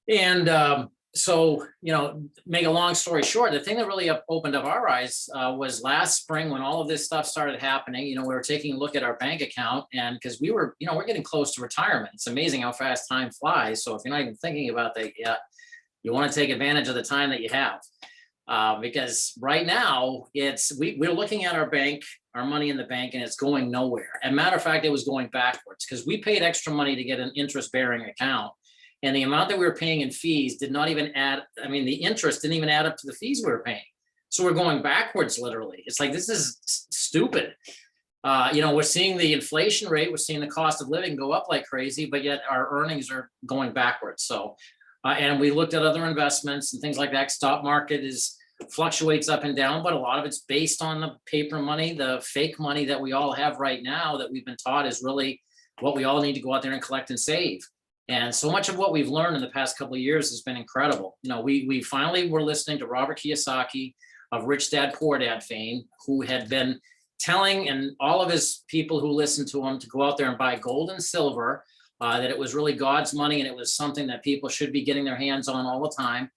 And so, make a long story short, the thing that really opened up our eyes was last spring when all of this stuff started happening. We were taking a look at our bank account, and because we're getting close to retirement. It's amazing how fast time flies. So if you're not even thinking about that yet, you want to take advantage of the time that you have. Because right now we're looking at our money in the bank, and it's going nowhere. As a matter of fact, it was going backwards because we paid extra money to get an interest-bearing account. And the amount that we were paying in fees did not even add. I mean, the interest didn't even add up to the fees we were paying. So we're going backwards, literally. It's like, this is stupid. We're seeing the inflation rate, we're seeing the cost of living go up like crazy, but yet our earnings are going backwards. So, and we looked at other investments and things like that. Stock market fluctuates up and down, but a lot of it's based on the paper money, the fake money that we all have right now that we've been taught is really what we all need to go out there and collect and save. And so much of what we've learned in the past couple of years has been incredible. We finally were listening to Robert Kiyosaki of Rich Dad Poor Dad fame, who had been telling and all of his people who listened to him to go out there and buy gold and silver, that it was really God's money and it was something that people should be getting their hands on all the time.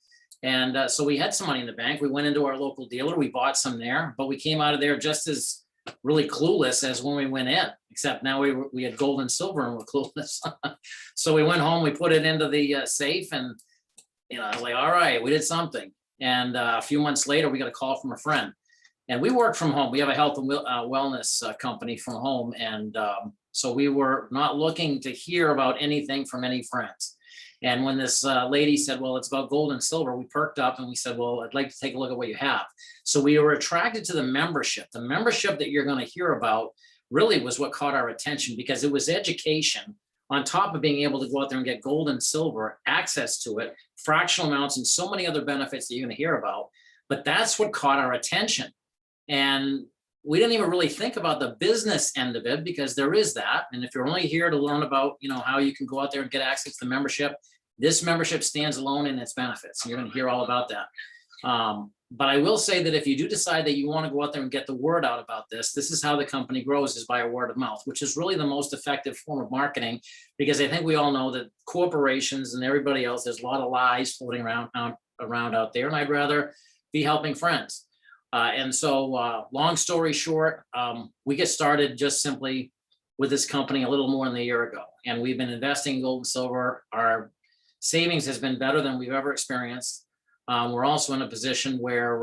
And so we had some money in the bank. We went into our local dealer, we bought some there, but we came out of there just as really clueless as when we went in, except now we had gold and silver and we're clueless. So we went home, we put it into the safe, and like, all right, we did something. And a few months later, we got a call from a friend, and we work from home. We have a health and wellness company from home, and so we were not looking to hear about anything from any friends. And when this lady said, well, it's about gold and silver, we perked up and we said, well, I'd like to take a look at what you have. So we were attracted to the membership. The membership that you're going to hear about really was what caught our attention, because it was education on top of being able to go out there and get gold and silver, access to it, fractional amounts, and so many other benefits that you're going to hear about. But that's what caught our attention. And we didn't even really think about the business end of it, because there is that. And if you're only here to learn about, how you can go out there and get access to the membership, this membership stands alone in its benefits. And you're going to hear all about that. But I will say that if you do decide that you want to go out there and get the word out about this is how the company grows, is by a word of mouth, which is really the most effective form of marketing, because I think we all know that corporations and everybody else, there's a lot of lies floating around out there. And I'd rather be helping friends. And so long story short, we get started just simply with this company a little more than a year ago. And we've been investing in gold and silver. Our savings has been better than we've ever experienced. We're also in a position where,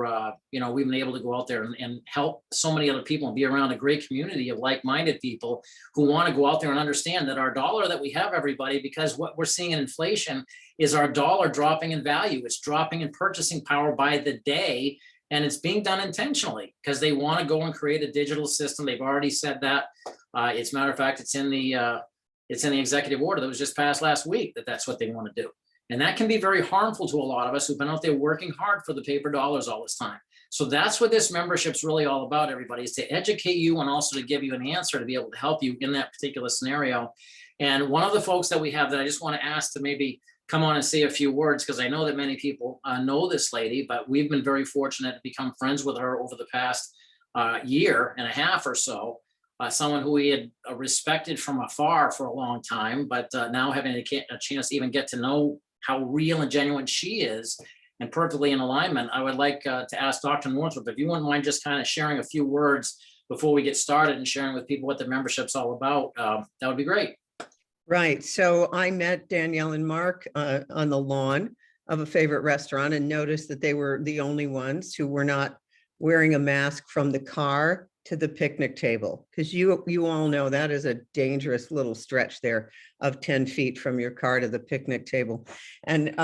we've been able to go out there and help so many other people and be around a great community of like-minded people who want to go out there and understand that our dollar that we have, everybody, because what we're seeing in inflation is our dollar dropping in value. It's dropping in purchasing power by the day. And it's being done intentionally because they want to go and create a digital system. They've already said that. It's a matter of fact, it's in the executive order that was just passed last week that's what they want to do. And that can be very harmful to a lot of us who've been out there working hard for the paper dollars all this time. So that's what this membership's really all about, everybody, is to educate you and also to give you an answer to be able to help you in that particular scenario. And one of the folks that we have that I just want to ask to maybe come on and say a few words, because I know that many people know this lady, but we've been very fortunate to become friends with her over the past year and a half or so. Someone who we had respected from afar for a long time, but now having a chance to even get to know how real and genuine she is and perfectly in alignment. I would like to ask Dr. Northrup, if you wouldn't mind just kind of sharing a few words before we get started and sharing with people what the membership's all about, that would be great. Right. So I met Danielle and Mark on the lawn of a favorite restaurant and noticed that they were the only ones who were not wearing a mask from the car to the picnic table, because you all know that is a dangerous little stretch there of 10 feet from your car to the picnic table. And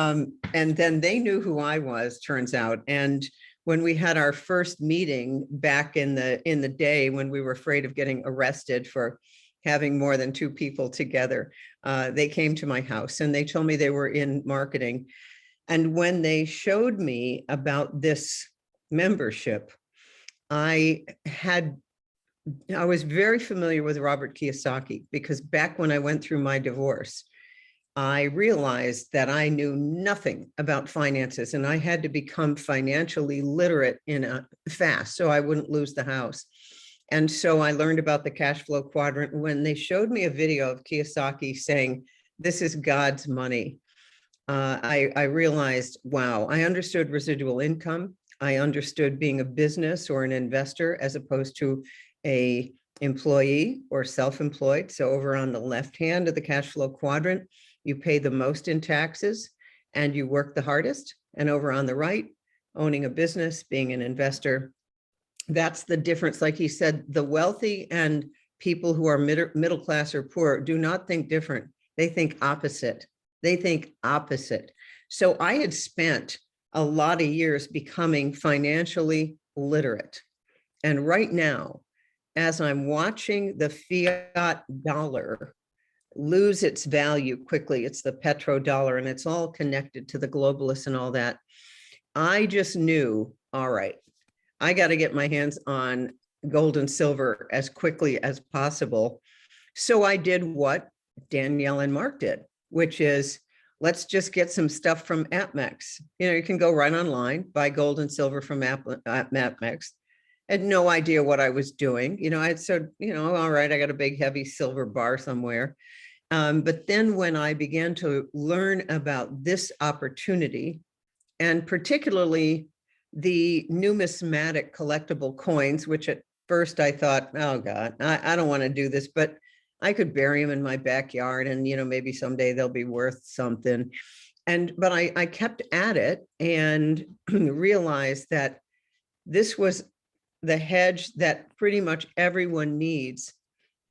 then they knew who I was, turns out. And when we had our first meeting back in the day when we were afraid of getting arrested for having more than two people together, they came to my house and they told me they were in marketing. And when they showed me about this membership, I was very familiar with Robert Kiyosaki, because back when I went through my divorce, I realized that I knew nothing about finances and I had to become financially literate fast so I wouldn't lose the house. And so I learned about the cash flow quadrant. When they showed me a video of Kiyosaki saying, "This is God's money," I realized, wow, I understood residual income. I understood being a business or an investor as opposed to a employee or self-employed. So over on the left hand of the cash flow quadrant, you pay the most in taxes and you work the hardest. And over on the right, owning a business, being an investor, that's the difference. Like he said, the wealthy and people who are middle class or poor do not think different. They think opposite. They think opposite. So I had spent a lot of years becoming financially literate. And right now, as I'm watching the fiat dollar lose its value quickly, it's the petrodollar, and it's all connected to the globalists and all that. I just knew, all right, I got to get my hands on gold and silver as quickly as possible. So I did what Danielle and Mark did, which is let's just get some stuff from APMEX. You can go right online, buy gold and silver from APMEX. Had no idea what I was doing. I said, all right, I got a big heavy silver bar somewhere. But then when I began to learn about this opportunity, and particularly the numismatic collectible coins, which at first I thought, oh God, I don't want to do this, but I could bury them in my backyard and, maybe someday they'll be worth something. But I kept at it and realized that this was the hedge that pretty much everyone needs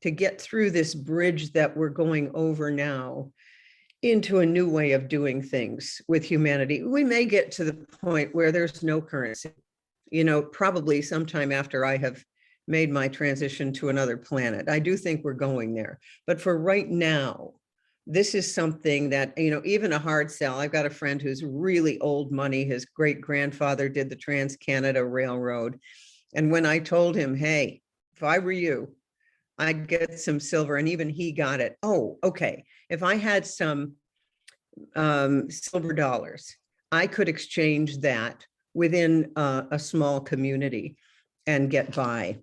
to get through this bridge that we're going over now into a new way of doing things with humanity. We may get to the point where there's no currency, probably sometime after I have made my transition to another planet. I do think we're going there. But for right now, this is something that, even a hard sell. I've got a friend who's really old money. His great grandfather did the Trans-Canada Railroad. And when I told him, hey, if I were you, I'd get some silver, and even he got it. Oh, okay. If I had some silver dollars, I could exchange that within a small community and get by.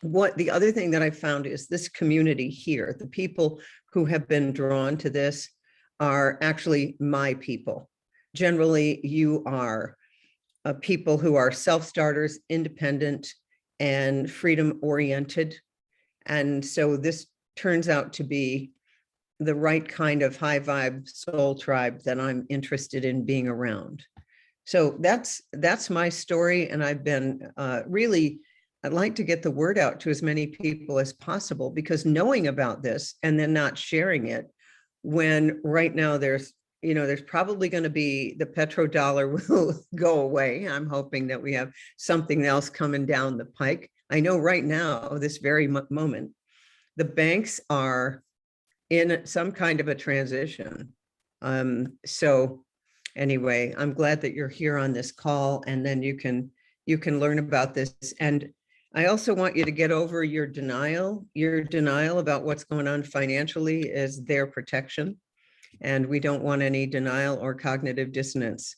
The other thing that I found is this community here, the people who have been drawn to this are actually my people. Generally, you are people who are self-starters, independent, and freedom-oriented. And so this turns out to be the right kind of high vibe soul tribe that I'm interested in being around. So that's my story. And I've been I'd like to get the word out to as many people as possible, because knowing about this and then not sharing it, when right now there's probably going to be the petrodollar will go away. I'm hoping that we have something else coming down the pike. I know right now, this very moment, the banks are in some kind of a transition. So anyway, I'm glad that you're here on this call, and then you can learn about this. And I also want you to get over your denial. Your denial about what's going on financially is their protection. And we don't want any denial or cognitive dissonance.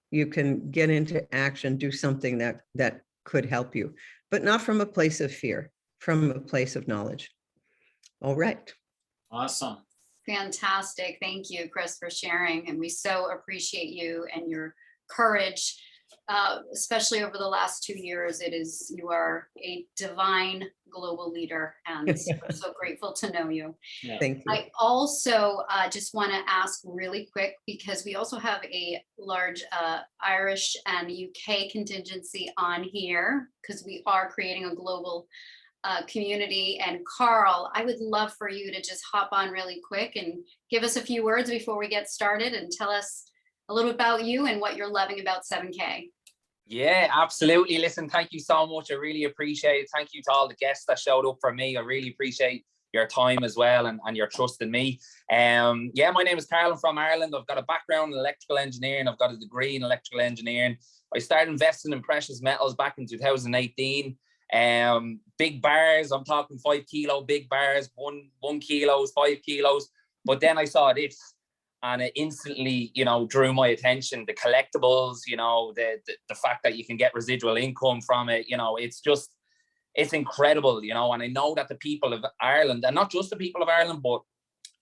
You can get into action, do something that could help you, but not from a place of fear, from a place of knowledge. All right. Awesome. Fantastic. Thank you, Chris, for sharing. And we so appreciate you and your courage, especially over the last 2 years. You are a divine global leader, and we're so grateful to know you. Yeah. Thank you. I also just want to ask really quick, because we also have a large Irish and UK contingency on here, because we are creating a global community. And Carl, I would love for you to just hop on really quick and give us a few words before we get started, and tell us a little about you and what you're loving about 7K. Yeah, absolutely. Listen, thank you so much. I really appreciate it. Thank you to all the guests that showed up for me. I really appreciate your time as well, and your trust in me. Yeah, my name is Carl. I'm from Ireland. I've got a background in electrical engineering. I've got a degree in electrical engineering. I started investing in precious metals back in 2018. Big bars, I'm talking 5 kilo big bars, 1 kilos, 5 kilos. But then I saw this, and it instantly, drew my attention. The collectibles, the fact that you can get residual income from it, it's incredible, and I know that the people of Ireland, and not just the people of Ireland, but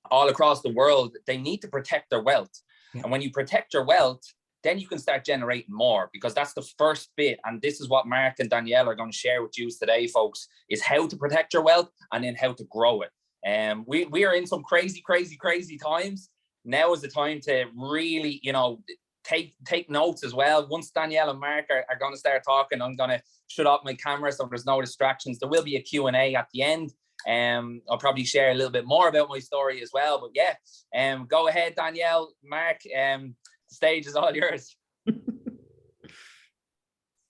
all across the world, they need to protect their wealth. And when you protect your wealth, then you can start generating more, because that's the first bit. And this is what Mark and Danielle are going to share with you today, folks, is how to protect your wealth and then how to grow it. We are in some crazy times. Now is the time to really, you know, take notes as well. Once Danielle and Mark are going to start talking, I'm going to shut off my camera so there's no distractions. There will be a Q&A at the end. I'll probably share a little bit more about my story as well. But yeah, go ahead, Danielle, Mark. The stage is all yours.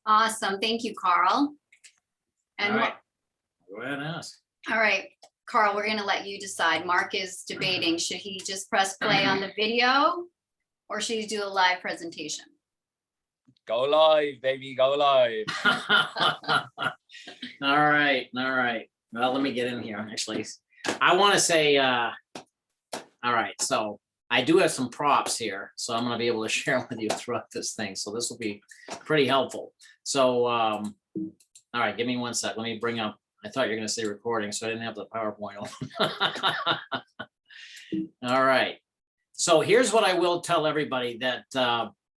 Awesome. Thank you, Carl. And All right. Go ahead and ask. all right, Carl, we're going to let you decide. Mark is debating. Should he just press play on the video or should he do a live presentation? Go live, baby, go live. All right. Well, let me get in here, actually. I want to say, all right, so I do have some props here, so I'm going to be able to share with you throughout this thing. So this will be pretty helpful. So, all right, give me one sec. Let me bring up, I thought you were going to say recording, so I didn't have the PowerPoint on. All right. So here's what I will tell everybody that,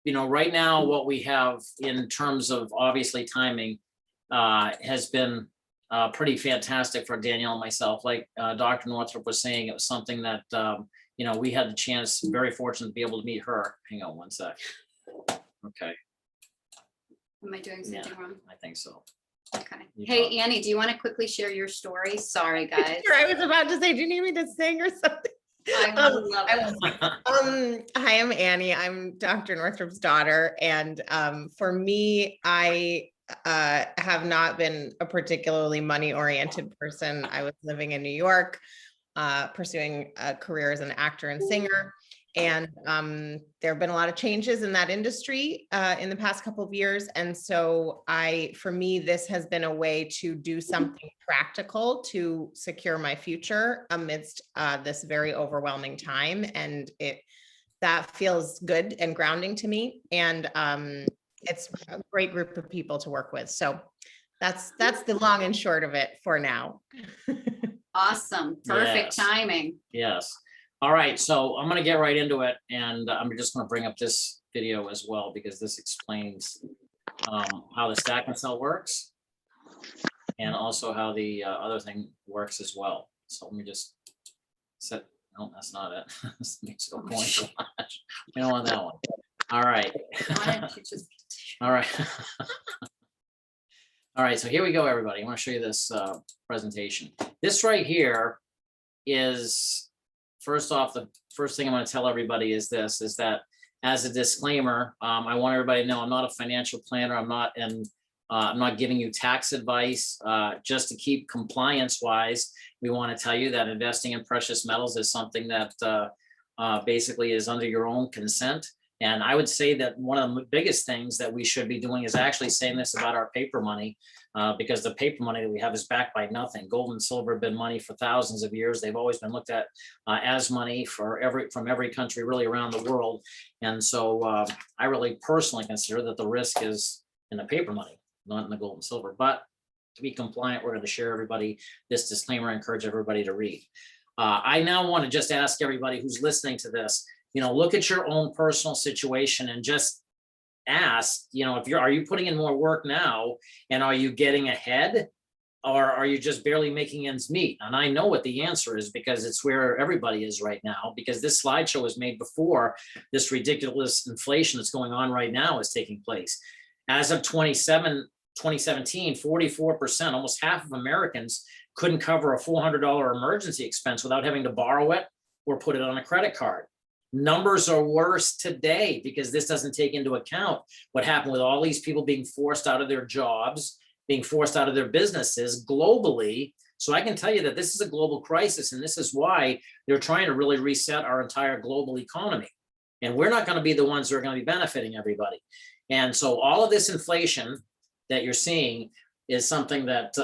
you know, right now, what we have in terms of obviously timing has been pretty fantastic for Danielle and myself. Like Dr. Northrup was saying, it was something that, you know, we had the chance, very fortunate to be able to meet her. Hang on one sec. Okay. Am I doing something wrong? I think so. Okay. Hey, Annie, do you want to quickly share your story? Sorry, guys. Sure, I was about to say, do you need me to sing or something? I love it. Hi, I'm Annie. I'm Dr. Northrup's daughter. And for me, I have not been a particularly money-oriented person. I was living in New York, pursuing a career as an actor and singer. And there have been a lot of changes in that industry in the past couple of years. And so for me, this has been a way to do something practical to secure my future amidst this very overwhelming time. And that feels good and grounding to me. And it's a great group of people to work with. So that's the long and short of it for now. Awesome. Perfect Yes. timing. Yes. All right, so I'm gonna get right into it, and I'm just gonna bring up this video as well, because this explains how the stack and cell works, and also how the other thing works as well. So let me just set, no, that's not it. This makes it go going too much. We don't want that one. All right. Why don't you just- All right. All right, so here we go, everybody. I want to show you this presentation. This right here is, first off, the first thing I'm going to tell everybody is this, is that as a disclaimer, I want everybody to know I'm not a financial planner. I'm not giving you tax advice. Just to keep compliance wise, we want to tell you that investing in precious metals is something that basically is under your own consent. And I would say that one of the biggest things that we should be doing is actually saying this about our paper money, because the paper money that we have is backed by nothing. Gold and silver have been money for thousands of years. They've always been looked at as money from every country really around the world. And so I really personally consider that the risk is in the paper money, not in the gold and silver. But to be compliant, we're going to share everybody this disclaimer, encourage everybody to read. I now want to just ask everybody who's listening to this, you know, look at your own personal situation and just ask, you know, are you putting in more work now, and are you getting ahead, or are you just barely making ends meet? And I know what the answer is, because it's where everybody is right now, because this slideshow was made before this ridiculous inflation that's going on right now is taking place. As of 2017, 44%, almost half of Americans couldn't cover a $400 emergency expense without having to borrow it or put it on a credit card. Numbers are worse today, because this doesn't take into account what happened with all these people being forced out of their jobs, being forced out of their businesses globally. So I can tell you that this is a global crisis, and this is why they're trying to really reset our entire global economy. And we're not going to be the ones who are going to be benefiting everybody. And so all of this inflation that you're seeing is something that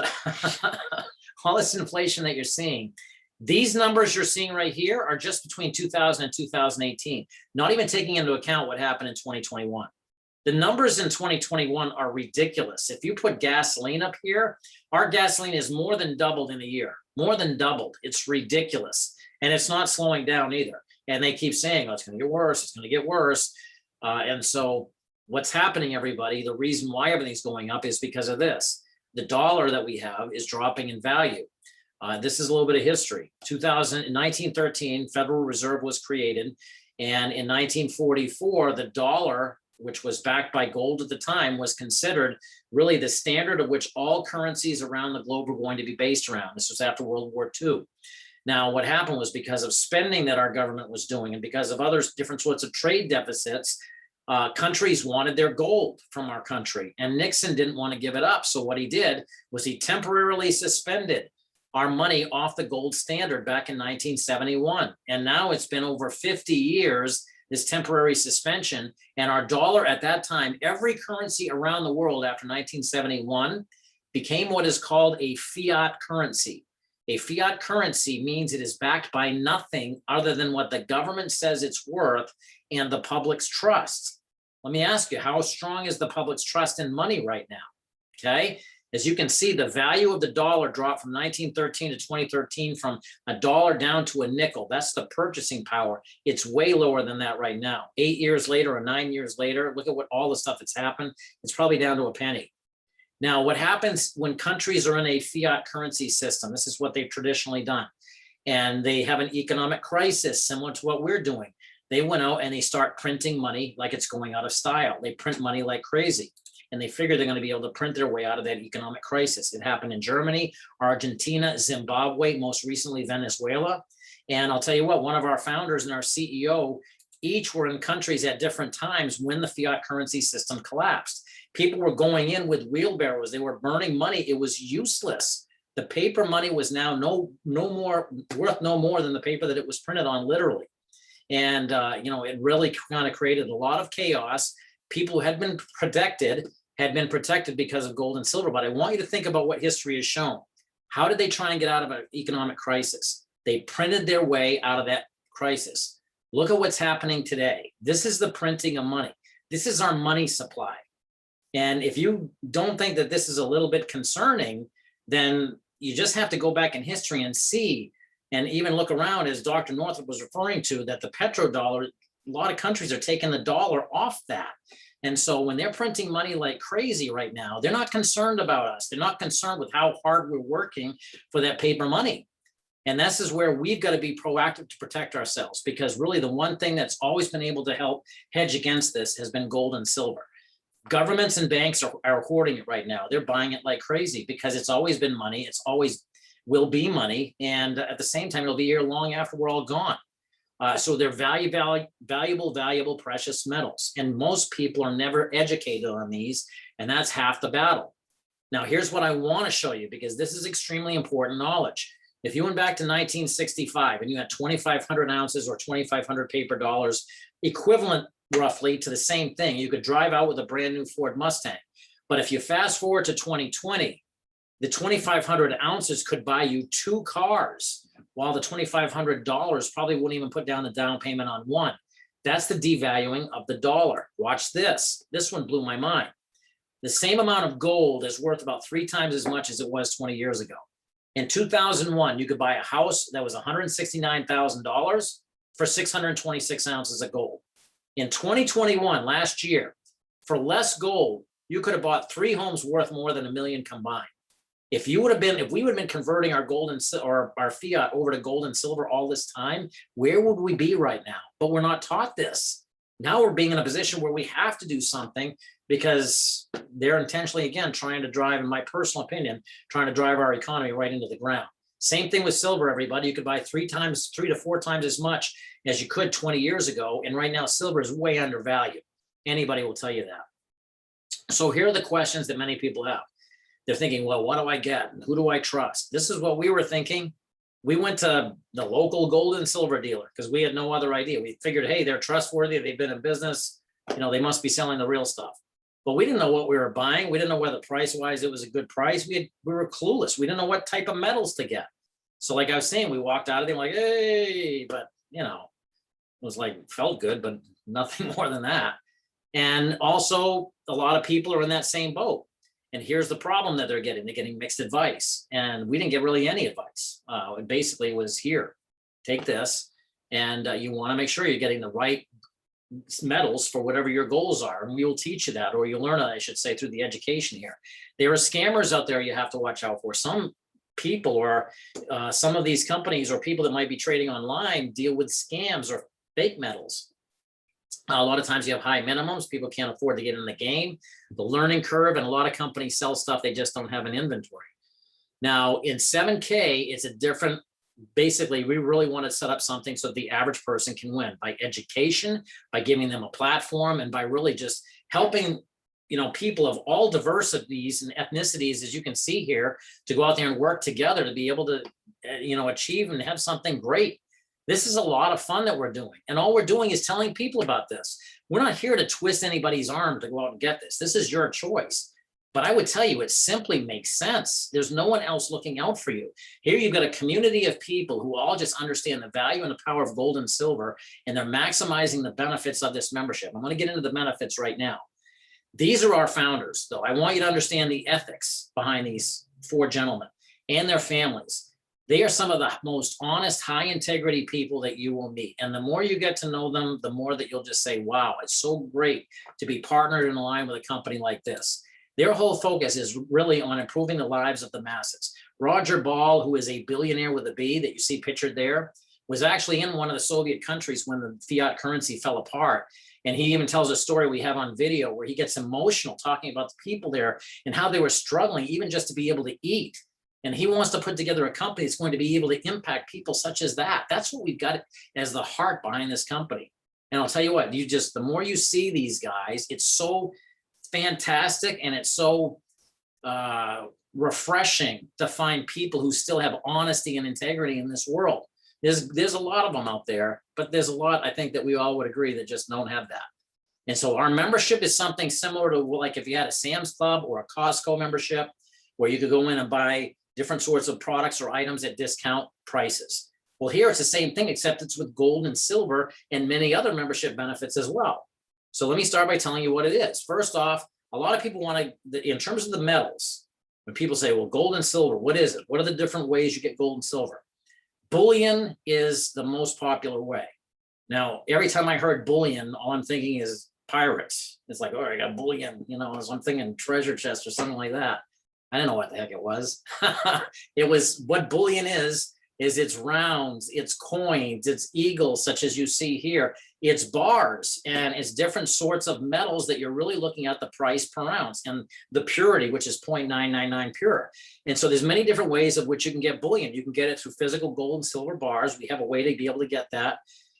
all this inflation that you're seeing, these numbers you're seeing right here are just between 2000 and 2018, not even taking into account what happened in 2021. The numbers in 2021 are ridiculous. If you put gasoline up here, our gasoline is more than doubled in a year, more than doubled. It's ridiculous. And it's not slowing down either. And they keep saying, oh, it's going to get worse. It's going to get worse. And so what's happening, everybody, the reason why everything's going up is because of this. The dollar that we have is dropping in value. This is a little bit of history. In 1913, Federal Reserve was created. And in 1944, the dollar, which was backed by gold at the time, was considered really the standard of which all currencies around the globe were going to be based around. This was after World War II. Now, what happened was because of spending that our government was doing and because of other different sorts of trade deficits, countries wanted their gold from our country, and Nixon didn't want to give it up. So what he did was he temporarily suspended our money off the gold standard back in 1971. And now it's been over 50 years, this temporary suspension, and our dollar at that time, every currency around the world after 1971 became what is called a fiat currency. A fiat currency means it is backed by nothing other than what the government says it's worth and the public's trust. Let me ask you, how strong is the public's trust in money right now? Okay, as you can see, the value of the dollar dropped from 1913 to 2013 from $1 down to a nickel. That's the purchasing power. It's way lower than that right now. 8 years later or 9 years later, look at what all the stuff that's happened. It's probably down to a penny. Now, what happens when countries are in a fiat currency system? This is what they've traditionally done. And they have an economic crisis similar to what we're doing. They went out and they start printing money like it's going out of style. They print money like crazy. And they figure they're going to be able to print their way out of that economic crisis. It happened in Germany, Argentina, Zimbabwe, most recently Venezuela. And I'll tell you what, one of our founders and our CEO, each were in countries at different times when the fiat currency system collapsed. People were going in with wheelbarrows. They were burning money. It was useless. The paper money was now worth no more than the paper that it was printed on, literally. And it really kind of created a lot of chaos. People who had been protected because of gold and silver. But I want you to think about what history has shown. How did they try and get out of an economic crisis? They printed their way out of that crisis. Look at what's happening today. This is the printing of money. This is our money supply. And if you don't think that this is a little bit concerning, then you just have to go back in history and see, and even look around, as Dr. Northrup was referring to, that the petrodollar, a lot of countries are taking the dollar off that. And so when they're printing money like crazy right now, they're not concerned about us. They're not concerned with how hard we're working for that paper money. And this is where we've got to be proactive to protect ourselves, because really the one thing that's always been able to help hedge against this has been gold and silver. Governments and banks are hoarding it right now. They're buying it like crazy because it's always been money. It's always will be money. And at the same time, it'll be here long after we're all gone. So they're valuable, precious metals. And most people are never educated on these. And that's half the battle. Now, here's what I want to show you, because this is extremely important knowledge. If you went back to 1965 and you had 2,500 ounces or 2,500 paper dollars, equivalent roughly to the same thing, you could drive out with a brand new Ford Mustang. But if you fast forward to 2020, the 2,500 ounces could buy you 2 cars, while the $2,500 probably wouldn't even put down the down payment on one. That's the devaluing of the dollar. Watch this. This one blew my mind. The same amount of gold is worth about 3 times as much as it was 20 years ago. In 2001, you could buy a house that was $169,000 for 626 ounces of gold. In 2021, last year, for less gold, you could have bought 3 homes worth more than $1 million combined. If we would have been converting our gold or our fiat over to gold and silver all this time, where would we be right now? But we're not taught this. Now we're being in a position where we have to do something, because they're intentionally, again, trying to drive, in my personal opinion, trying to drive our economy right into the ground. Same thing with silver, everybody. You could buy 3 to 4 times as much as you could 20 years ago. And right now, silver is way undervalued. Anybody will tell you that. So here are the questions that many people have. They're thinking, well, what do I get? Who do I trust? This is what we were thinking. We went to the local gold and silver dealer because we had no other idea. We figured, hey, they're trustworthy. They've been in business. They must be selling the real stuff. But we didn't know what we were buying. We didn't know whether price-wise it was a good price. We were clueless. We didn't know what type of metals to get. So like I was saying, we walked out of there like, hey, but it was like, felt good, but nothing more than that. And also a lot of people are in that same boat. And here's the problem that they're getting mixed advice. And we didn't get really any advice. It basically was, here, take this. And you want to make sure you're getting the right metals for whatever your goals are. And we will teach you that, or you'll learn it, I should say, through the education here. There are scammers out there you have to watch out for. Some people or some of these companies or people that might be trading online deal with scams or fake metals. A lot of times you have high minimums. People can't afford to get in the game. The learning curve, and a lot of companies sell stuff they just don't have an inventory. Now in 7K, it's a different, basically, we really want to set up something so the average person can win by education, by giving them a platform, and by really just helping, you know, people of all diversities and ethnicities, as you can see here, to go out there and work together to be able to, you know, achieve and have something great. This is a lot of fun that we're doing. And all we're doing is telling people about this. We're not here to twist anybody's arm to go out and get this. This is your choice. But I would tell you, it simply makes sense. There's no one else looking out for you. Here you've got a community of people who all just understand the value and the power of gold and silver, and they're maximizing the benefits of this membership. I'm going to get into the benefits right now. These are our founders, though. I want you to understand the ethics behind these 4 gentlemen and their families. They are some of the most honest, high integrity people that you will meet. And the more you get to know them, the more that you'll just say, wow, it's so great to be partnered and aligned with a company like this. Their whole focus is really on improving the lives of the masses. Roger Ball, who is a billionaire with a B that you see pictured there, was actually in one of the Soviet countries when the fiat currency fell apart. And he even tells a story we have on video where he gets emotional talking about the people there and how they were struggling even just to be able to eat. And he wants to put together a company that's going to be able to impact people such as that. That's what we've got as the heart behind this company. And I'll tell you what, the more you see these guys, it's so fantastic, and it's so refreshing to find people who still have honesty and integrity in this world. There's a lot of them out there, but there's a lot, I think, that we all would agree that just don't have that. And so our membership is something similar to, like, if you had a Sam's Club or a Costco membership, where you could go in and buy different sorts of products or items at discount prices. Well, here it's the same thing, except it's with gold and silver and many other membership benefits as well. So let me start by telling you what it is. First off, a lot of people want to, in terms of the metals, when people say, well, gold and silver, what is it? What are the different ways you get gold and silver? Bullion is the most popular way. Now, every time I heard bullion, all I'm thinking is pirates. It's like, oh, I got bullion, you know, so I'm thinking treasure chest or something like that. I don't know what the heck it was. It was, what bullion is it's rounds, it's coins, it's eagles, such as you see here. It's bars, and it's different sorts of metals that you're really looking at the price per ounce and the purity, which is 0.999 pure. And so there's many different ways of which you can get bullion. You can get it through physical gold and silver bars. We have a way to be able to get that.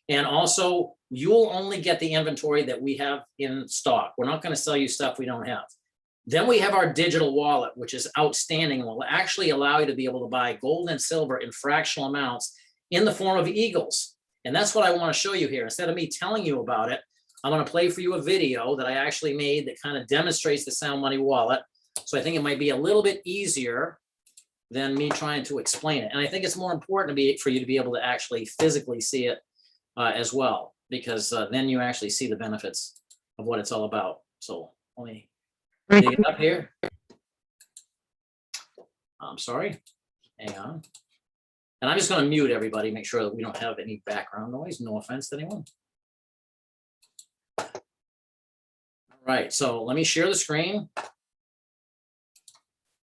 And also, you'll only get the inventory that we have in stock. We're not going to sell you stuff we don't have. Then we have our digital wallet, which is outstanding and will actually allow you to be able to buy gold and silver in fractional amounts in the form of eagles. And that's what I want to show you here. Instead of me telling you about it, I'm going to play for you a video that I actually made that kind of demonstrates the Sound Money wallet. So I think it might be a little bit easier than me trying to explain it. And I think it's more important for you to be able to actually physically see it as well, because then you actually see the benefits of what it's all about. So let me dig it up here. I'm sorry, hang on. And I'm just going to mute everybody, make sure that we don't have any background noise. No offense to anyone. All right, so let me share the screen.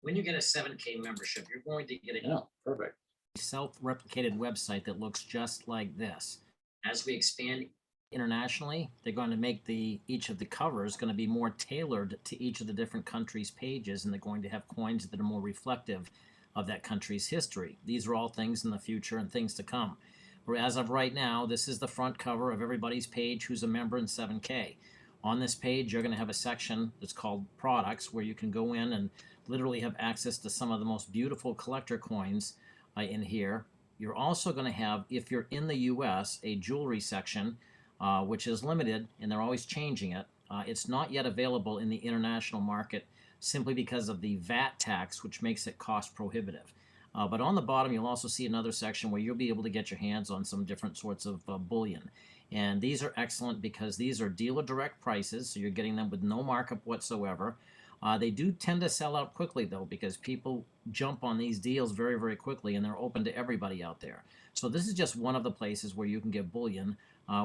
When you get a 7K membership, you're going to get a perfect self-replicated website that looks just like this. As we expand internationally, they're going to make each of the covers going to be more tailored to each of the different countries' pages, and they're going to have coins that are more reflective of that country's history. These are all things in the future and things to come. As of right now, this is the front cover of everybody's page who's a member in 7K. On this page, you're going to have a section that's called products, where you can go in and literally have access to some of the most beautiful collector coins in here. You're also going to have, if you're in the US, a jewelry section, which is limited, and they're always changing it. It's not yet available in the international market simply because of the VAT tax, which makes it cost prohibitive. But on the bottom, you'll also see another section where you'll be able to get your hands on some different sorts of bullion. And these are excellent because these are dealer direct prices, so you're getting them with no markup whatsoever. They do tend to sell out quickly, though, because people jump on these deals very, very quickly, and they're open to everybody out there. So this is just one of the places where you can get bullion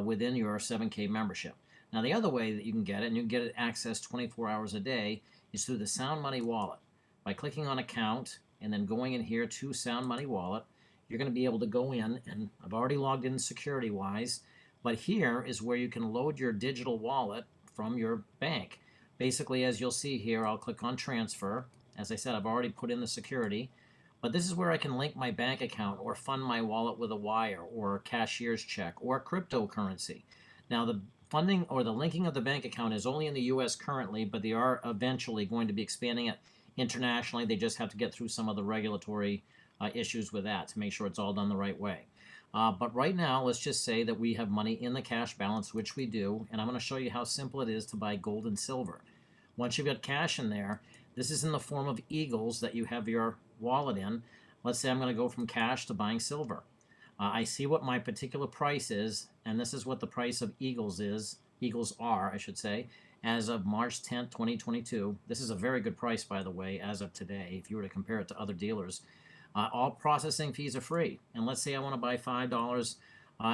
within your 7K membership. Now, the other way that you can get it, and you can get it access 24 hours a day, is through the Sound Money wallet. By clicking on account and then going in here to Sound Money wallet, you're going to be able to go in, and I've already logged in security wise, but here is where you can load your digital wallet from your bank. Basically, as you'll see here, I'll click on transfer. As I said, I've already put in the security, but this is where I can link my bank account or fund my wallet with a wire or a cashier's check or cryptocurrency. Now, the funding or the linking of the bank account is only in the US currently, but they are eventually going to be expanding it internationally. They just have to get through some of the regulatory issues with that to make sure it's all done the right way. But right now, let's just say that we have money in the cash balance, which we do, and I'm going to show you how simple it is to buy gold and silver. Once you've got cash in there, this is in the form of eagles that you have your wallet in. Let's say I'm going to go from cash to buying silver. I see what my particular price is, and this is what the price of eagles are, I should say, as of March 10th, 2022. This is a very good price, by the way, as of today, if you were to compare it to other dealers. All processing fees are free. And let's say I want to buy $5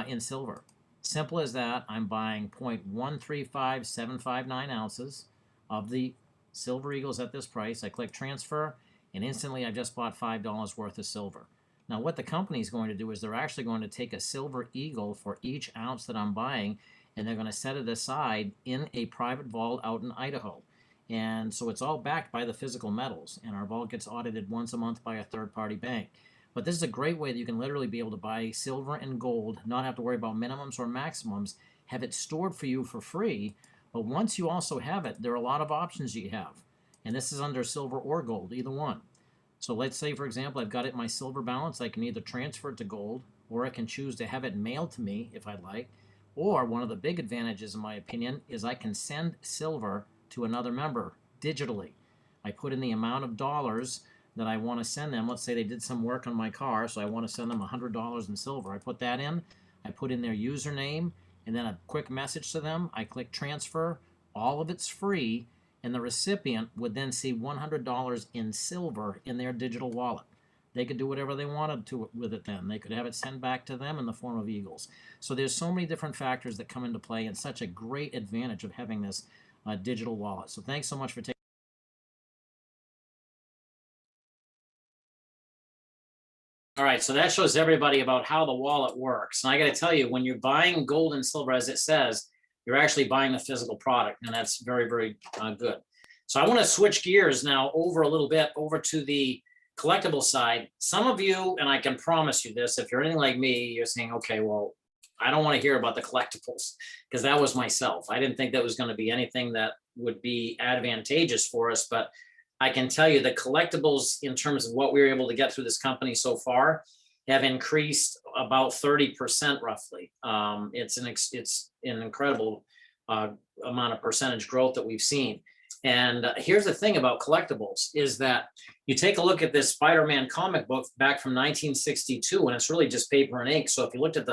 in silver. Simple as that. I'm buying 0.135759 ounces of the silver eagles at this price. I click transfer, and instantly I just bought $5 worth of silver. Now, what the company is going to do is they're actually going to take a silver eagle for each ounce that I'm buying, and they're going to set it aside in a private vault out in Idaho. And so it's all backed by the physical metals, and our vault gets audited once a month by a third-party bank. But this is a great way that you can literally be able to buy silver and gold, not have to worry about minimums or maximums, have it stored for you for free. But once you also have it, there are a lot of options you have. And this is under silver or gold, either one. So let's say, for example, I've got it in my silver balance. I can either transfer it to gold, or I can choose to have it mailed to me if I'd like. Or one of the big advantages, in my opinion, is I can send silver to another member digitally. I put in the amount of dollars that I want to send them. Let's say they did some work on my car, so I want to send them $100 in silver. I put that in. I put in their username, and then a quick message to them. I click transfer. All of it's free. And the recipient would then see $100 in silver in their digital wallet. They could do whatever they wanted to with it then. They could have it sent back to them in the form of eagles. So there's so many different factors that come into play, and such a great advantage of having this digital wallet. So thanks so much for taking. All right, so that shows everybody about how the wallet works. And I got to tell you, when you're buying gold and silver, as it says, you're actually buying the physical product, and that's very, very good. So I want to switch gears now over a little bit over to the collectible side. Some of you, and I can promise you this, if you're anything like me, you're saying, okay, well, I don't want to hear about the collectibles, because that was myself. I didn't think that was going to be anything that would be advantageous for us, but I can tell you the collectibles, in terms of what we were able to get through this company so far, have increased about 30% roughly. It's an incredible amount of percentage growth that we've seen. And here's the thing about collectibles is that you take a look at this Spider-Man comic book back from 1962, and it's really just paper and ink. So if you looked at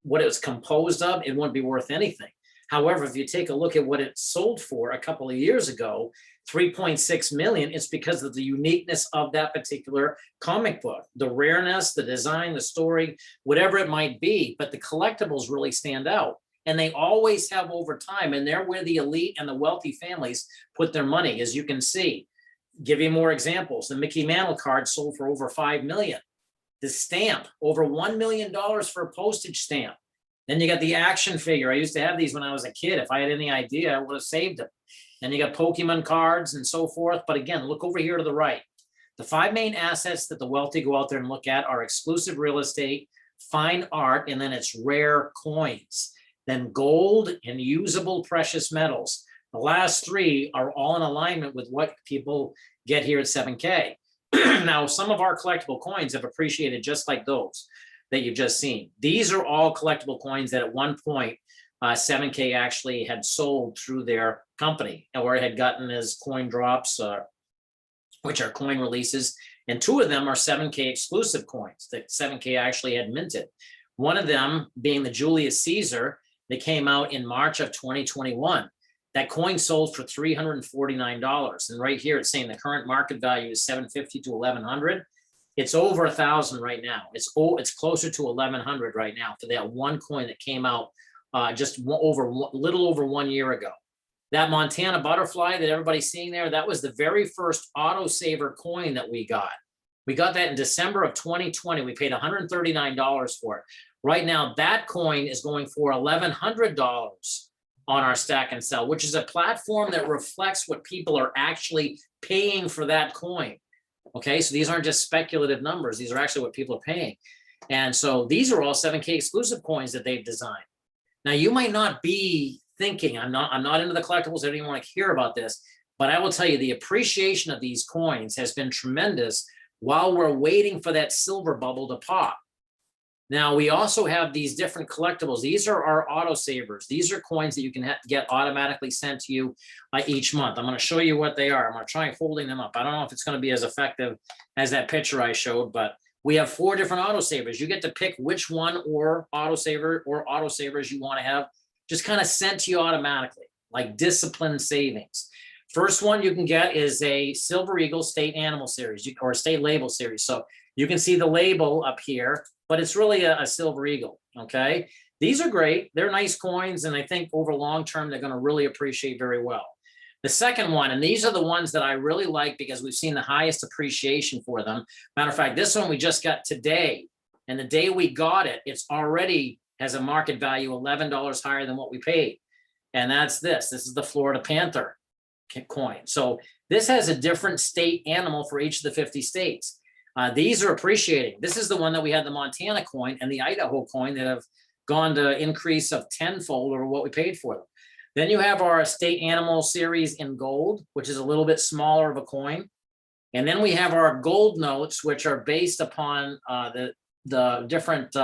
what it was composed of, it wouldn't be worth anything. However, if you take a look at what it sold for a couple of years ago, 3.6 million, it's because of the uniqueness of that particular comic book, the rareness, the design, the story, whatever it might be. But the collectibles really stand out, and they always have over time. And they're where the elite and the wealthy families put their money, as you can see. Give you more examples. The Mickey Mantle card sold for over 5 million. The stamp, over $1 million for a postage stamp. Then you got the action figure. I used to have these when I was a kid. If I had any idea, I would have saved them. Then you got Pokemon cards and so forth. But again, look over here to the right. The 5 main assets that the wealthy go out there and look at are exclusive real estate, fine art, and then it's rare coins. Then gold and usable precious metals. The last 3 are all in alignment with what people get here at 7K. Now, some of our collectible coins have appreciated just like those that you've just seen. These are all collectible coins that at one point 7K actually had sold through their company, or had gotten as coin drops, which are coin releases. And 2 of them are 7K exclusive coins that 7K actually had minted. One of them being the Julius Caesar that came out in March of 2021. That coin sold for $349. And right here it's saying the current market value is $750 to $1,100. It's over 1,000 right now. It's closer to 1,100 right now for that one coin that came out just little over 1 year ago. That Montana butterfly that everybody's seeing there, that was the very first autosaver coin that we got. We got that in December of 2020. We paid $139 for it. Right now, that coin is going for $1,100 on our Stack and Sell, which is a platform that reflects what people are actually paying for that coin. Okay, so these aren't just speculative numbers. These are actually what people are paying. And so these are all 7K exclusive coins that they've designed. Now, you might not be thinking, I'm not into the collectibles, I don't even want to hear about this, but I will tell you the appreciation of these coins has been tremendous while we're waiting for that silver bubble to pop. Now, we also have these different collectibles. These are our autosavers. These are coins that you can get automatically sent to you each month. I'm going to show you what they are. I'm going to try holding them up. I don't know if it's going to be as effective as that picture I showed, but we have 4 different autosavers. You get to pick which one or autosavers you want to have just kind of sent to you automatically, like disciplined savings. First one you can get is a Silver Eagle State Animal Series or State Label Series. So you can see the label up here, but it's really a Silver Eagle, okay? These are great. They're nice coins, and I think over long term, they're going to really appreciate very well. The second one, and these are the ones that I really like because we've seen the highest appreciation for them. Matter of fact, this one we just got today, and the day we got it, it's already has a market value $11 higher than what we paid. And that's this. This is the Florida Panther coin. So this has a different state animal for each of the 50 states. These are appreciating. This is the one that we had the Montana coin and the Idaho coin that have gone to increase of tenfold over what we paid for them. Then you have our state animal series in gold, which is a little bit smaller of a coin. And then we have our gold notes, which are based upon the different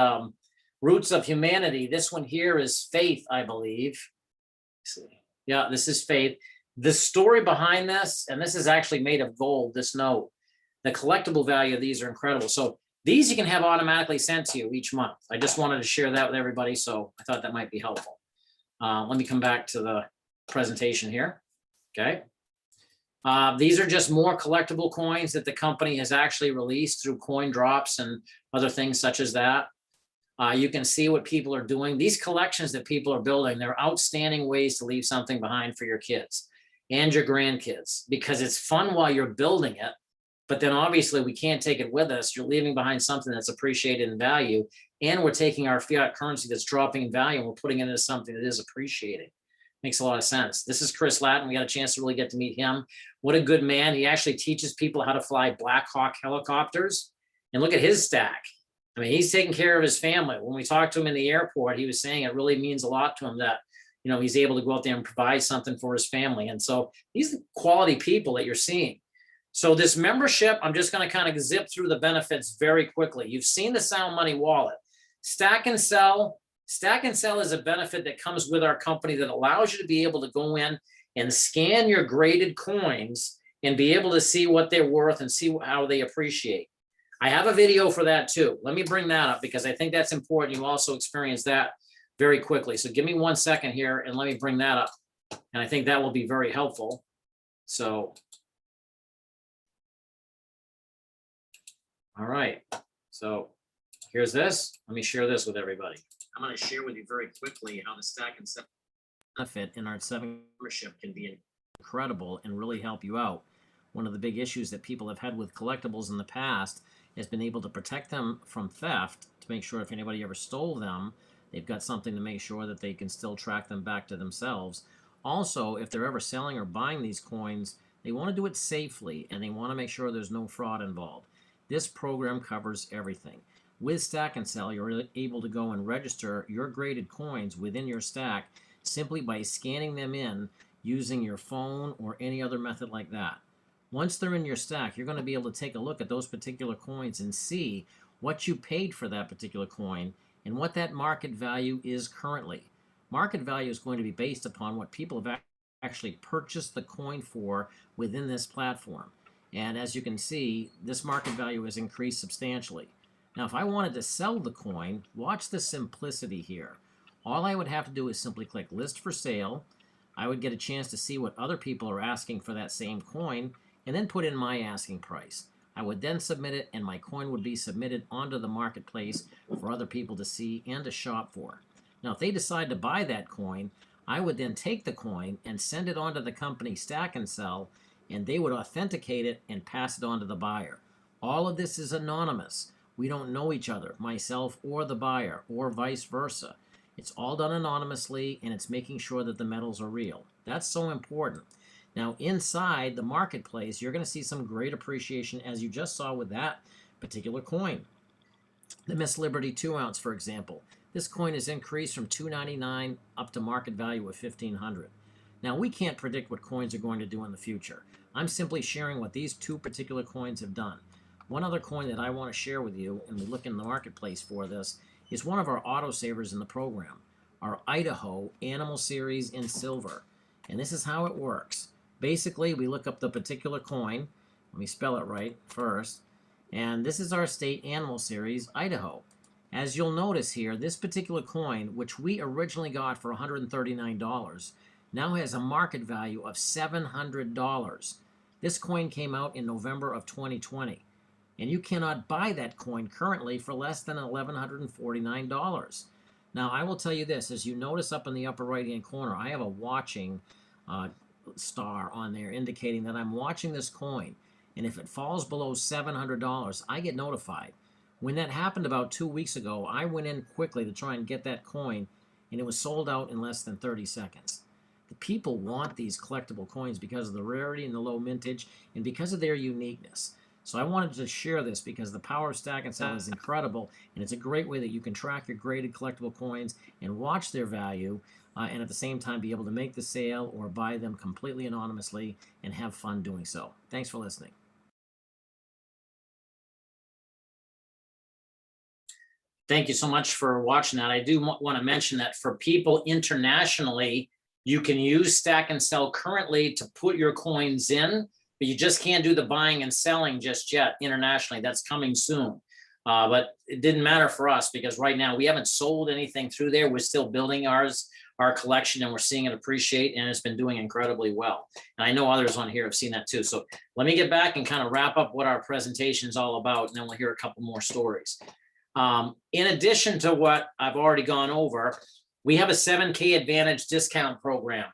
roots of humanity. This one here is faith, I believe. Let's see. Yeah, this is faith. The story behind this, and this is actually made of gold, this note. The collectible value of these are incredible. So these you can have automatically sent to you each month. I just wanted to share that with everybody, so I thought that might be helpful. Let me come back to the presentation here. Okay. These are just more collectible coins that the company has actually released through coin drops and other things such as that. You can see what people are doing. These collections that people are building, they're outstanding ways to leave something behind for your kids and your grandkids, because it's fun while you're building it. But then obviously we can't take it with us. You're leaving behind something that's appreciated in value. And we're taking our fiat currency that's dropping in value and we're putting it into something that is appreciating. Makes a lot of sense. This is Chris Latin. We got a chance to really get to meet him. What a good man. He actually teaches people how to fly Black Hawk helicopters. And look at his stack. I mean, he's taking care of his family. When we talked to him in the airport, he was saying it really means a lot to him that, you know, he's able to go out there and provide something for his family. And so these are quality people that you're seeing. So this membership, I'm just going to kind of zip through the benefits very quickly. You've seen the Sound Money wallet. Stack and Sell. Stack and Sell is a benefit that comes with our company that allows you to be able to go in and scan your graded coins and be able to see what they're worth and see how they appreciate. I have a video for that too. Let me bring that up because I think that's important. You also experience that very quickly. So give me 1 second here and let me bring that up. And I think that will be very helpful. So, all right. So here's this. Let me share this with everybody. I'm going to share with you very quickly how the Stack and Sell benefit in our 7 membership can be incredible and really help you out. One of the big issues that people have had with collectibles in the past has been able to protect them from theft, to make sure if anybody ever stole them, they've got something to make sure that they can still track them back to themselves. Also, if they're ever selling or buying these coins, they want to do it safely and they want to make sure there's no fraud involved. This program covers everything. With Stack and Sell, you're able to go and register your graded coins within your stack simply by scanning them in using your phone or any other method like that. Once they're in your stack, you're going to be able to take a look at those particular coins and see what you paid for that particular coin and what that market value is currently. Market value is going to be based upon what people have actually purchased the coin for within this platform. And as you can see, this market value has increased substantially. Now, if I wanted to sell the coin, watch the simplicity here. All I would have to do is simply click List for Sale. I would get a chance to see what other people are asking for that same coin, and then put in my asking price. I would then submit it, and my coin would be submitted onto the marketplace for other people to see and to shop for. Now, if they decide to buy that coin, I would then take the coin and send it on to the company Stack and Sell, and they would authenticate it and pass it on to the buyer. All of this is anonymous. We don't know each other, myself or the buyer, or vice versa. It's all done anonymously, and it's making sure that the metals are real. That's so important. Now, inside the marketplace, you're going to see some great appreciation, as you just saw with that particular coin. The Miss Liberty 2 ounce, for example. This coin has increased from $2.99 up to market value of $1,500. Now, we can't predict what coins are going to do in the future. I'm simply sharing what these two particular coins have done. One other coin that I want to share with you, and we look in the marketplace for this, is one of our autosavers in the program, our Idaho Animal Series in silver. And this is how it works. Basically, we look up the particular coin. Let me spell it right first. And this is our state animal series, Idaho. As you'll notice here, this particular coin, which we originally got for $139, now has a market value of $700. This coin came out in November of 2020. And you cannot buy that coin currently for less than $1,149. Now, I will tell you this, as you notice up in the upper right-hand corner, I have a watching star on there indicating that I'm watching this coin, and if it falls below $700, I get notified. When that happened about 2 weeks ago, I went in quickly to try and get that coin, and it was sold out in less than 30 seconds. The people want these collectible coins because of the rarity and the low mintage, and because of their uniqueness. So I wanted to share this because the power of Stack and Sell is incredible, and it's a great way that you can track your graded collectible coins and watch their value, and at the same time be able to make the sale or buy them completely anonymously and have fun doing so. Thanks for listening. Thank you so much for watching that. I do want to mention that for people internationally, you can use Stack and Sell currently to put your coins in, but you just can't do the buying and selling just yet internationally. That's coming soon. But it didn't matter for us because right now we haven't sold anything through there. We're still building our collection, and we're seeing it appreciate, and it's been doing incredibly well. And I know others on here have seen that too. So let me get back and kind of wrap up what our presentation is all about, and then we'll hear a couple more stories. In addition to what I've already gone over, we have a 7K Advantage discount program.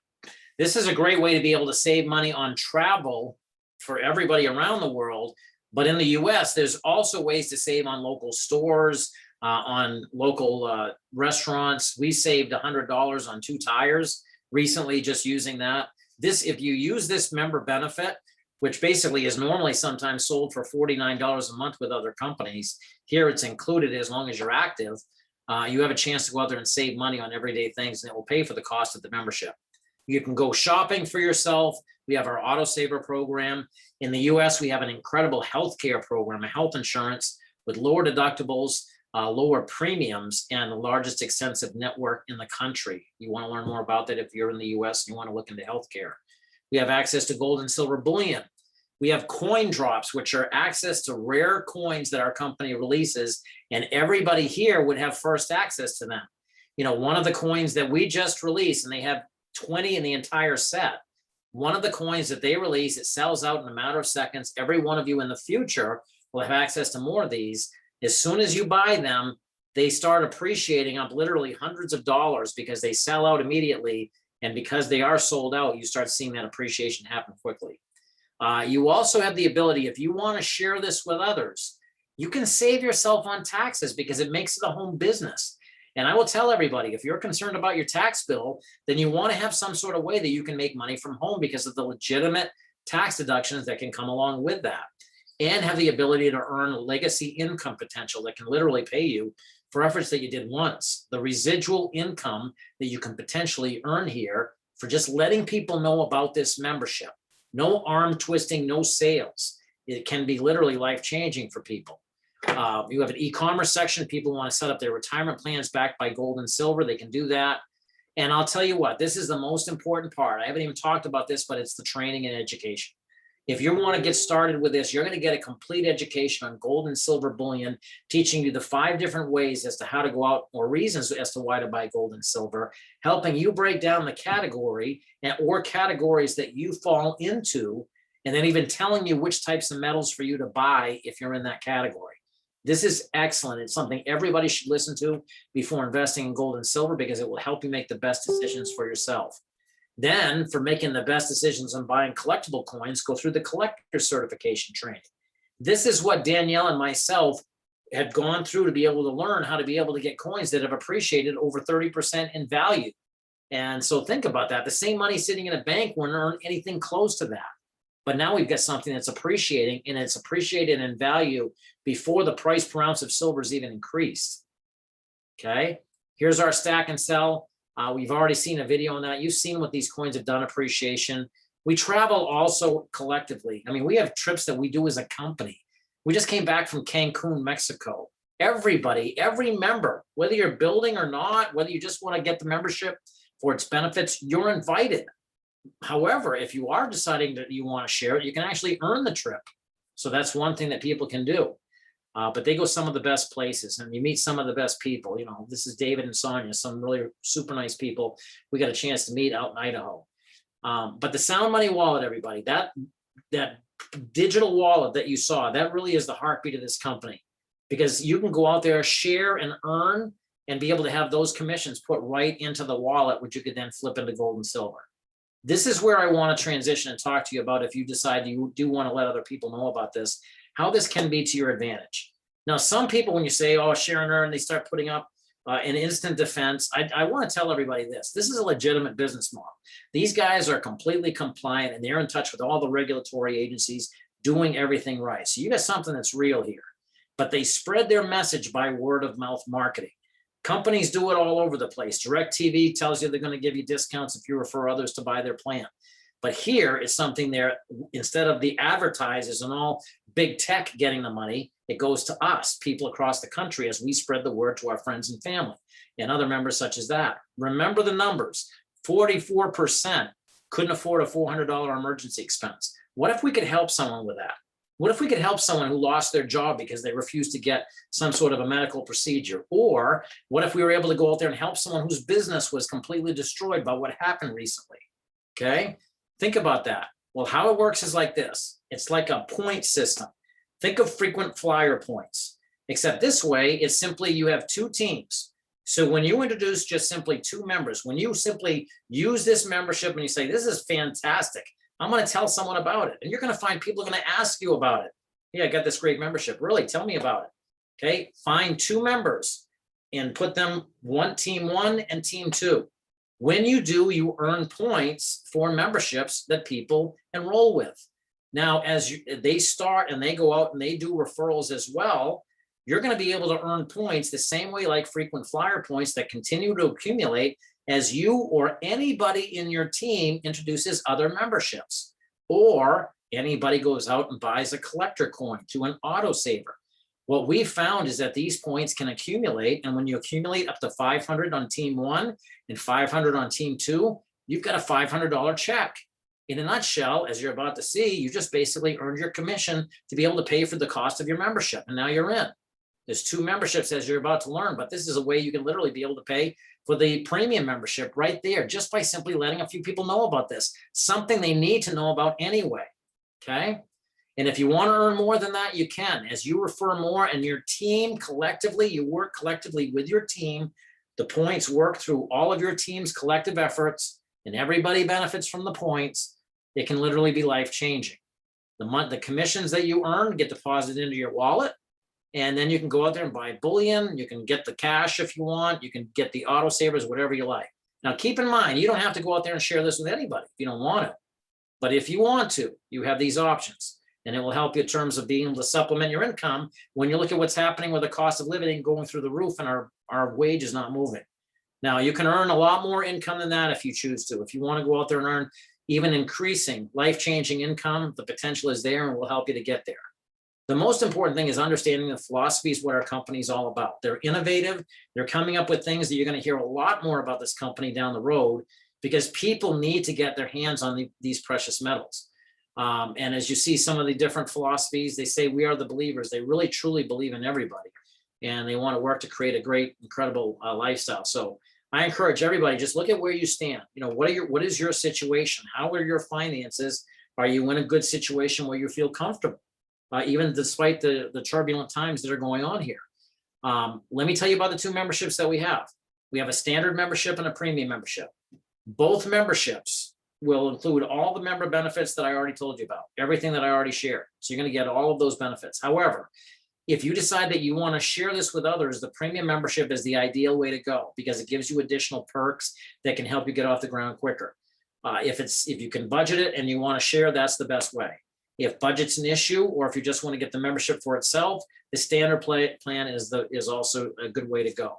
This is a great way to be able to save money on travel for everybody around the world. But in the US, there's also ways to save on local stores, on local restaurants. We saved $100 on 2 tires recently just using that. This, if you use this member benefit, which basically is normally sometimes sold for $49 a month with other companies, here it's included as long as you're active. You have a chance to go out there and save money on everyday things, and it will pay for the cost of the membership. You can go shopping for yourself. We have our autosaver program. In the US, we have an incredible healthcare program, a health insurance with lower deductibles, lower premiums, and the largest extensive network in the country. You want to learn more about that if you're in the US and you want to look into healthcare. We have access to gold and silver bullion. We have coin drops, which are access to rare coins that our company releases, and everybody here would have first access to them. You know, one of the coins that we just released, and they have 20 in the entire set, one of the coins that they release, it sells out in a matter of seconds. Every one of you in the future will have access to more of these. As soon as you buy them, they start appreciating up literally hundreds of dollars because they sell out immediately. And because they are sold out, you start seeing that appreciation happen quickly. You also have the ability, if you want to share this with others, you can save yourself on taxes because it makes it a home business. And I will tell everybody, if you're concerned about your tax bill, then you want to have some sort of way that you can make money from home because of the legitimate tax deductions that can come along with that, and have the ability to earn a legacy income potential that can literally pay you for efforts that you did once. The residual income that you can potentially earn here for just letting people know about this membership. No arm twisting, no sales. It can be literally life-changing for people. You have an e-commerce section. People want to set up their retirement plans backed by gold and silver. They can do that. And I'll tell you what, this is the most important part. I haven't even talked about this, but it's the training and education. If you want to get started with this, you're going to get a complete education on gold and silver bullion, teaching you the 5 different ways as to how to go out, or reasons as to why to buy gold and silver, helping you break down the category or categories that you fall into, and then even telling you which types of metals for you to buy if you're in that category. This is excellent. It's something everybody should listen to before investing in gold and silver, because it will help you make the best decisions for yourself. Then for making the best decisions on buying collectible coins, go through the collector certification training. This is what Danielle and myself have gone through to be able to learn how to be able to get coins that have appreciated over 30% in value. And so think about that. The same money sitting in a bank wouldn't earn anything close to that. But now we've got something that's appreciating, and it's appreciated in value before the price per ounce of silver is even increased. Okay, here's our stack and sell. We've already seen a video on that. You've seen what these coins have done appreciation. We travel also collectively. I mean, we have trips that we do as a company. We just came back from Cancun, Mexico. Everybody, every member, whether you're building or not, whether you just want to get the membership for its benefits, you're invited. However, if you are deciding that you want to share it, you can actually earn the trip. So that's one thing that people can do. But they go some of the best places, and you meet some of the best people. You know, this is David and Sonia, some really super nice people we got a chance to meet out in Idaho. But the Sound Money wallet, everybody, that digital wallet that you saw, that really is the heartbeat of this company, because you can go out there, share and earn, and be able to have those commissions put right into the wallet, which you could then flip into gold and silver. This is where I want to transition and talk to you about, if you decide you do want to let other people know about this, how this can be to your advantage. Now, some people, when you say, oh, share and earn, they start putting up an instant defense. I want to tell everybody this. This is a legitimate business model. These guys are completely compliant, and they're in touch with all the regulatory agencies, doing everything right. So you got something that's real here. But they spread their message by word of mouth marketing. Companies do it all over the place. DirecTV tells you they're going to give you discounts if you refer others to buy their plan. But here is something there, instead of the advertisers and all big tech getting the money, it goes to us, people across the country, as we spread the word to our friends and family and other members such as that. Remember the numbers, 44% couldn't afford a $400 emergency expense. What if we could help someone with that? What if we could help someone who lost their job because they refused to get some sort of a medical procedure? Or what if we were able to go out there and help someone whose business was completely destroyed by what happened recently? Okay, think about that. Well, how it works is like this. It's like a point system. Think of frequent flyer points, except this way, it's simply you have two teams. So when you introduce just simply two members, when you simply use this membership and you say, this is fantastic, I'm going to tell someone about it. And you're going to find people are going to ask you about it. Yeah, I got this great membership. Really, tell me about it. Okay, find two members and put them team one and team two. When you do, you earn points for memberships that people enroll with. Now, as they start and they go out and they do referrals as well, you're going to be able to earn points the same way like frequent flyer points that continue to accumulate as you or anybody in your team introduces other memberships, or anybody goes out and buys a collector coin to an autosaver. What we found is that these points can accumulate, and when you accumulate up to 500 on team one and 500 on team two, you've got a $500 check. In a nutshell, as you're about to see, you just basically earned your commission to be able to pay for the cost of your membership, and now you're in. There's two memberships, as you're about to learn, but this is a way you can literally be able to pay for the premium membership right there, just by simply letting a few people know about this, something they need to know about anyway, okay? And if you want to earn more than that, you can. As you refer more and your team collectively, you work collectively with your team, the points work through all of your team's collective efforts, and everybody benefits from the points. It can literally be life-changing. The commissions that you earn get deposited into your wallet, and then you can go out there and buy bullion. You can get the cash if you want. You can get the autosavers, whatever you like. Now, keep in mind, you don't have to go out there and share this with anybody if you don't want to. But if you want to, you have these options, and it will help you in terms of being able to supplement your income when you look at what's happening with the cost of living going through the roof and our wage is not moving. Now, you can earn a lot more income than that if you choose to. If you want to go out there and earn even increasing, life-changing income, the potential is there, and we'll help you to get there. The most important thing is understanding the philosophy is what our company is all about. They're innovative. They're coming up with things that you're going to hear a lot more about this company down the road, because people need to get their hands on these precious metals. And as you see some of the different philosophies, they say we are the believers. They really truly believe in everybody, and they want to work to create a great, incredible lifestyle. So I encourage everybody, just look at where you stand. You know, what is your situation? How are your finances? Are you in a good situation where you feel comfortable, even despite the turbulent times that are going on here? Let me tell you about the two memberships that we have. We have a standard membership and a premium membership. Both memberships will include all the member benefits that I already told you about, everything that I already shared. So you're going to get all of those benefits. However, if you decide that you want to share this with others, the premium membership is the ideal way to go because it gives you additional perks that can help you get off the ground quicker. If you can budget it and you want to share, that's the best way. If budget's an issue, or if you just want to get the membership for itself, the standard plan is also a good way to go.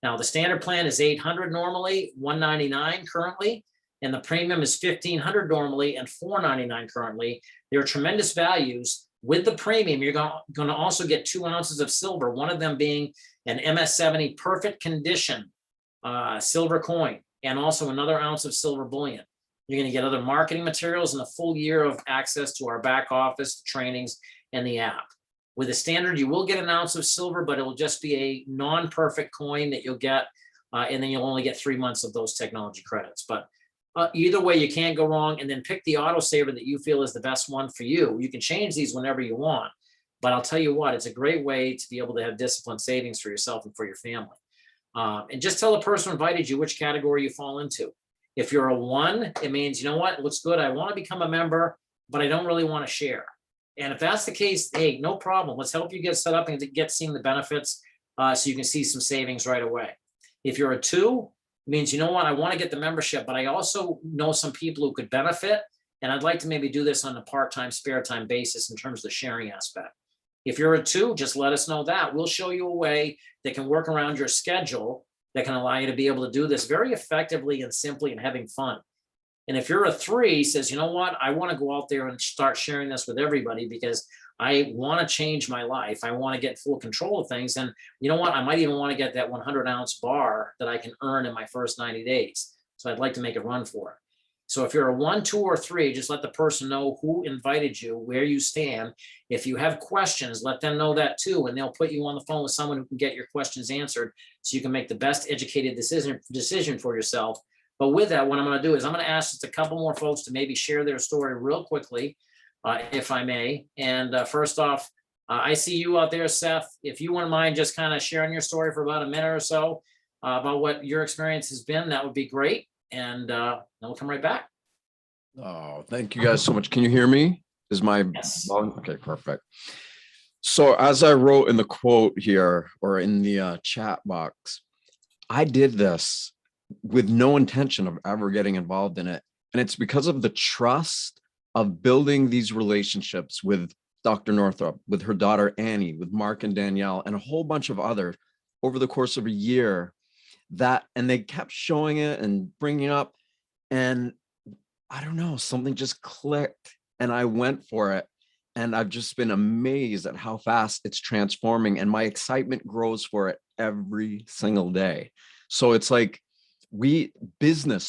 Now, the standard plan is $800 normally, $199 currently, and the premium is $1,500 normally and $499 currently. There are tremendous values. With the premium, you're going to also get 2 ounces of silver, one of them being an MS-70 perfect condition silver coin, and also another ounce of silver bullion. You're going to get other marketing materials and a full year of access to our back office, trainings, and the app. With the standard, you will get an ounce of silver, but it will just be a non-perfect coin that you'll get, and then you'll only get 3 months of those technology credits. But either way, you can't go wrong. And then pick the autosaver that you feel is the best one for you. You can change these whenever you want, but I'll tell you what, it's a great way to be able to have disciplined savings for yourself and for your family. And just tell the person who invited you which category you fall into. If you're a 1, it means, you know what, it looks good. I want to become a member, but I don't really want to share. And if that's the case, hey, no problem. Let's help you get set up and get seeing the benefits so you can see some savings right away. If you're a 2, it means, you know what, I want to get the membership, but I also know some people who could benefit. And I'd like to maybe do this on a part-time, spare time basis in terms of the sharing aspect. If you're a 2, just let us know that. We'll show you a way that can work around your schedule that can allow you to be able to do this very effectively and simply and having fun. And if you're a 3, says, you know what, I want to go out there and start sharing this with everybody because I want to change my life. I want to get full control of things. And you know what, I might even want to get that 100-ounce bar that I can earn in my first 90 days. So I'd like to make a run for it. So if you're a 1, 2, or 3, just let the person know who invited you, where you stand. If you have questions, let them know that too, and they'll put you on the phone with someone who can get your questions answered so you can make the best educated decision for yourself. But with that, what I'm going to do is I'm going to ask just a couple more folks to maybe share their story real quickly, if I may. And first off, I see you out there, Seth. If you wouldn't mind just kind of sharing your story for about a minute or so about what your experience has been, that would be great. And then we'll come right back. Oh, thank you guys so much. Can you hear me? Is my Yes. okay, perfect. So as I wrote in the quote here or in the chat box, I did this with no intention of ever getting involved in it. And it's because of the trust of building these relationships with Dr. Northrup, with her daughter, Annie, with Mark and Danielle, and a whole bunch of others over the course of a year and they kept showing it and bringing up, and I don't know, something just clicked and I went for it. And I've just been amazed at how fast it's transforming, and my excitement grows for it every single day. So it's like the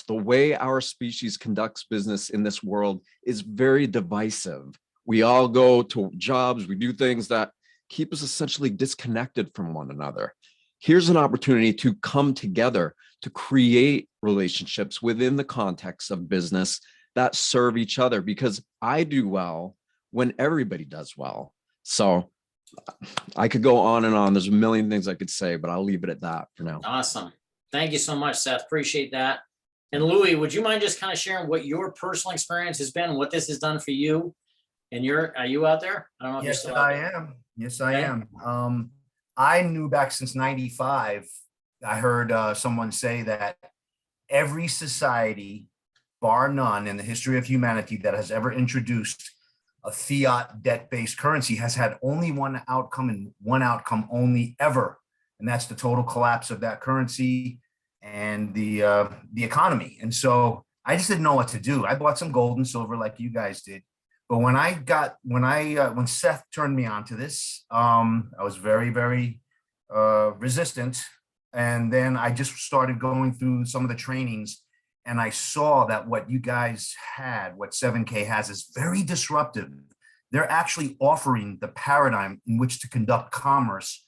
way our species conducts business in this world is very divisive. We all go to jobs, we do things that keep us essentially disconnected from one another. Here's an opportunity to come together to create relationships within the context of business that serve each other, because I do well when everybody does well. So I could go on and on. There's a million things I could say, but I'll leave it at that for now. Awesome. Thank you so much, Seth. Appreciate that. And Louis, would you mind just kind of sharing what your personal experience has been, what this has done for you? And are you out there? I don't know if Yes, you're still out I there. am. Yes, I Okay. am. I knew back since '95, I heard someone say that every society, bar none, in the history of humanity that has ever introduced a fiat debt-based currency has had only one outcome, and one outcome only ever. And that's the total collapse of that currency and the economy. And so I just didn't know what to do. I bought some gold and silver like you guys did. But when Seth turned me on to this, I was very, very resistant. And then I just started going through some of the trainings, and I saw that what you guys had, what 7K has, is very disruptive. They're actually offering the paradigm in which to conduct commerce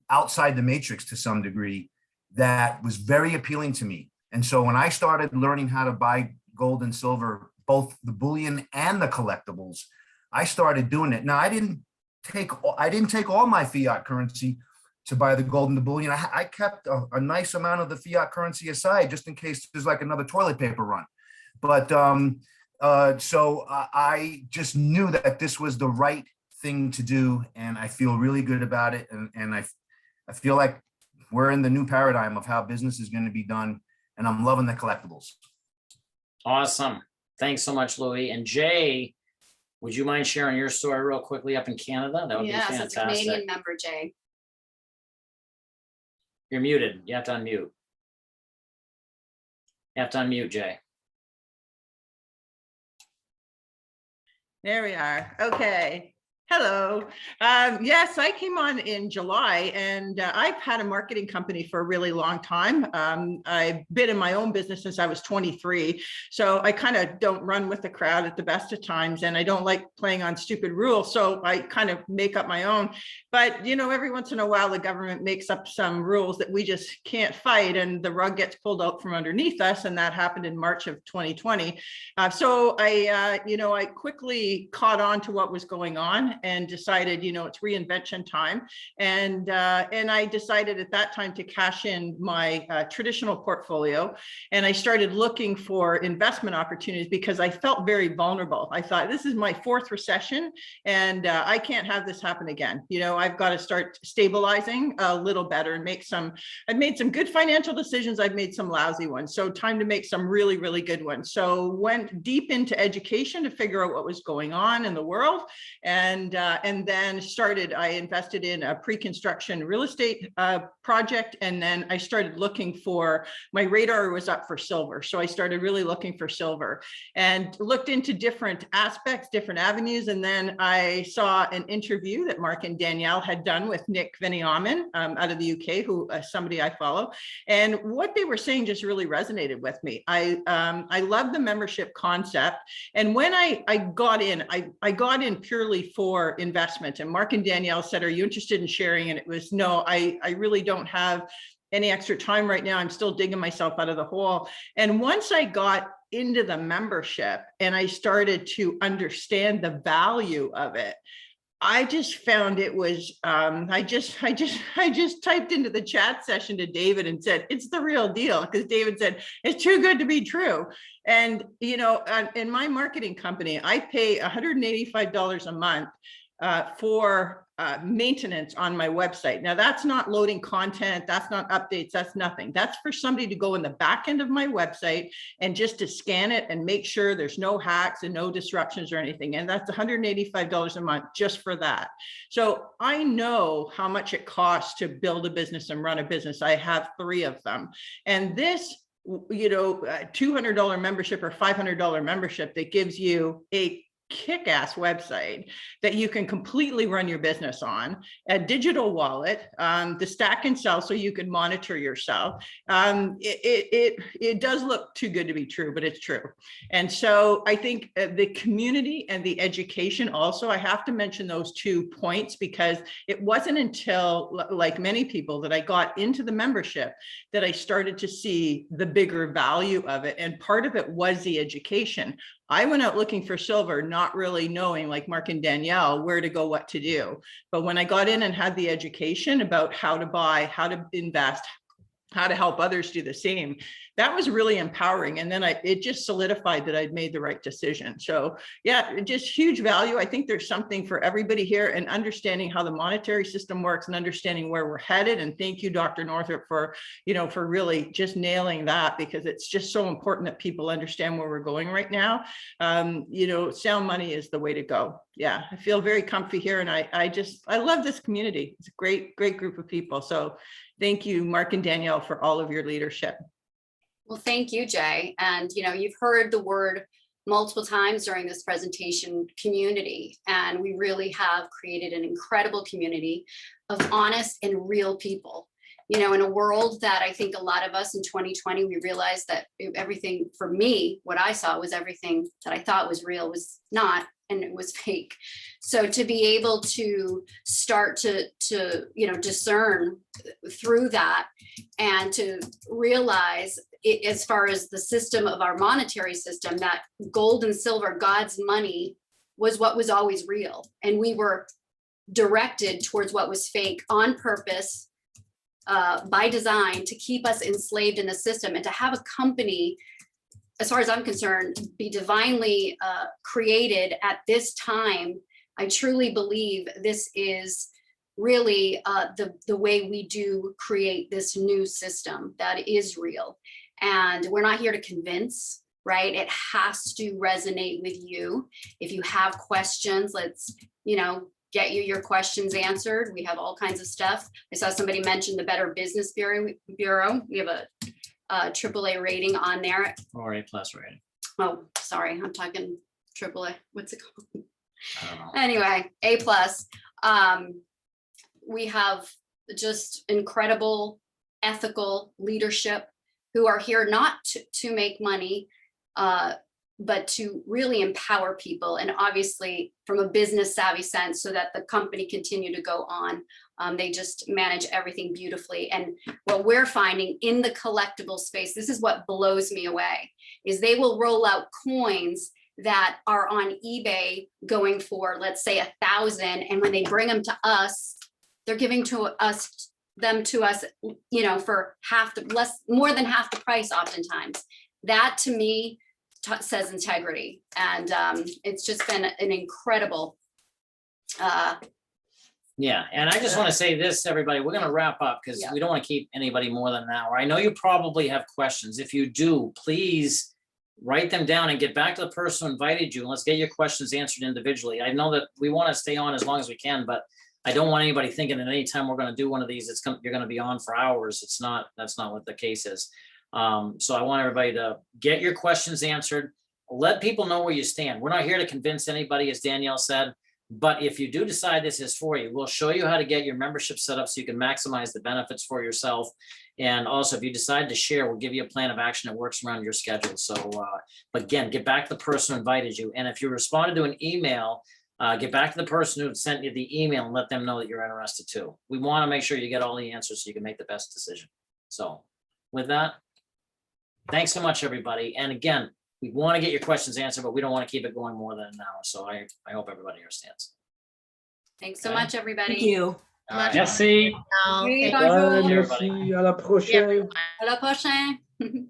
outside the matrix to some degree that was very appealing to me. And so when I started learning how to buy gold and silver both the bullion and the collectibles, I started doing it. Now, I didn't take all my fiat currency to buy the gold and the bullion. I kept a nice amount of the fiat currency aside just in case there's like another toilet paper run. But so I just knew that this was the right thing to do, and I feel really good about it. And I feel like we're in the new paradigm of how business is going to be done, and I'm loving the collectibles. Awesome. Thanks so much, Louis. And Jay, would you mind sharing your story real quickly up in Canada? That would Yes, be it's a Canadian fantastic. member, Jay. You're muted. You have to unmute. You have to unmute, Jay. There we are. Okay. Hello. Yes, I came on in July, and I've had a marketing company for a really long time. I've been in my own business since I was 23. So I kind of don't run with the crowd at the best of times, and I don't like playing on stupid rules. So I kind of make up my own. But, you know, every once in a while, the government makes up some rules that we just can't fight, and the rug gets pulled out from underneath us. And that happened in March of 2020. So I quickly caught on to what was going on and decided, you know, it's reinvention time. And I decided at that time to cash in my traditional portfolio. And I started looking for investment opportunities because I felt very vulnerable. I thought, this is my fourth recession, and I can't have this happen again. You know, I've got to start stabilizing a little better and I've made some good financial decisions. I've made some lousy ones. So time to make some really, really good ones. So went deep into education to figure out what was going on in the world. And then I invested in a pre-construction real estate project. And then I started looking for, my radar was up for silver. So I started really looking for silver and looked into different aspects, different avenues. And then I saw an interview that Mark and Danielle had done with Nick Veniamin out of the UK, who somebody I follow. And what they were saying just really resonated with me. I love the membership concept. And when I got in, I got in purely for investment. And Mark and Danielle said, are you interested in sharing? And it was, no, I really don't have any extra time right now. I'm still digging myself out of the hole. And once I got into the membership and I started to understand the value of it, I just found it was, I just typed into the chat session to David and said, it's the real deal. Because David said, it's too good to be true. And, you know, in my marketing company, I pay $185 a month for maintenance on my website. Now, that's not loading content, that's not updates, that's nothing. That's for somebody to go in the back end of my website and just to scan it and make sure there's no hacks and no disruptions or anything. And that's $185 a month just for that. So I know how much it costs to build a business and run a business. I have 3 of them. And this, you know, $200 membership or $500 membership that gives you a kick-ass website that you can completely run your business on, a digital wallet, the stack and sell so you can monitor yourself. It does look too good to be true, but it's true. And so I think the community and the education also, I have to mention those 2 points because it wasn't until, like many people, that I got into the membership that I started to see the bigger value of it. And part of it was the education. I went out looking for silver, not really knowing, like Mark and Danielle, where to go, what to do. But when I got in and had the education about how to buy, how to invest, how to help others do the same, that was really empowering. And then it just solidified that I'd made the right decision. So yeah, just huge value. I think there's something for everybody here, and understanding how the monetary system works and understanding where we're headed. And thank you, Dr. Northrup, for, you know, for really just nailing that, because it's just so important that people understand where we're going right now. You know, sound money is the way to go. Yeah, I feel very comfy here, and I love this community. It's a great group of people. So thank you, Mark and Danielle, for all of your leadership. Well, thank you, Jay. And, you know, you've heard the word multiple times during this presentation, community, and we really have created an incredible community of honest and real people. You know, in a world that I think a lot of us in 2020, we realized that everything, for me, what I saw was everything that I thought was real was not, and it was fake. So to be able to start to you know, discern through that and to realize as far as the system of our monetary system, that gold and silver, God's money, was what was always real. And we were directed towards what was fake on purpose, by design, to keep us enslaved in the system. And to have a company, as far as I'm concerned, be divinely created at this time, I truly believe this is really the way we do create this new system that is real. And we're not here to convince, right? It has to resonate with you. If you have questions, let's, get you your questions answered. We have all kinds of stuff. I saw somebody mention the Better Business Bureau. We have a AAA rating on there. Or A+ rating. Oh, sorry, I'm talking AAA. What's it called? I don't know. Anyway, A+. We have just incredible ethical leadership who are here not to make money, but to really empower people, and obviously from a business savvy sense, so that the company continue to go on. They just manage everything beautifully. And what we're finding in the collectible space, this is what blows me away, is they will roll out coins that are on eBay going for, let's say, 1,000. And when they bring them to us, they're giving them to us, for more than half the price oftentimes. That to me says integrity. And it's just been an incredible. Yeah, and I just want to say this, everybody, we're going to wrap up because Yeah. we don't want to keep anybody more than an hour. I know you probably have questions. If you do, please write them down and get back to the person who invited you, and let's get your questions answered individually. I know that we want to stay on as long as we can, but I don't want anybody thinking that anytime we're going to do one of these, you're going to be on for hours. That's not what the case is. So I want everybody to get your questions answered. Let people know where you stand. We're not here to convince anybody, as Danielle said, but if you do decide this is for you, we'll show you how to get your membership set up so you can maximize the benefits for yourself. And also, if you decide to share, we'll give you a plan of action that works around your schedule. So, but again, get back to the person who invited you. And if you responded to an email, get back to the person who sent you the email and let them know that you're interested too. We want to make sure you get all the answers so you can make the best decision. So with that, thanks so much, everybody. And again, we want to get your questions answered, but we don't want to keep it going more than an hour. So I hope everybody understands. Thanks so Okay. much, everybody. Thank you. All right. Merci. Now, Oui, thank bonjour. Bye, Merci, à la you, prochaine. everyone. À la prochaine.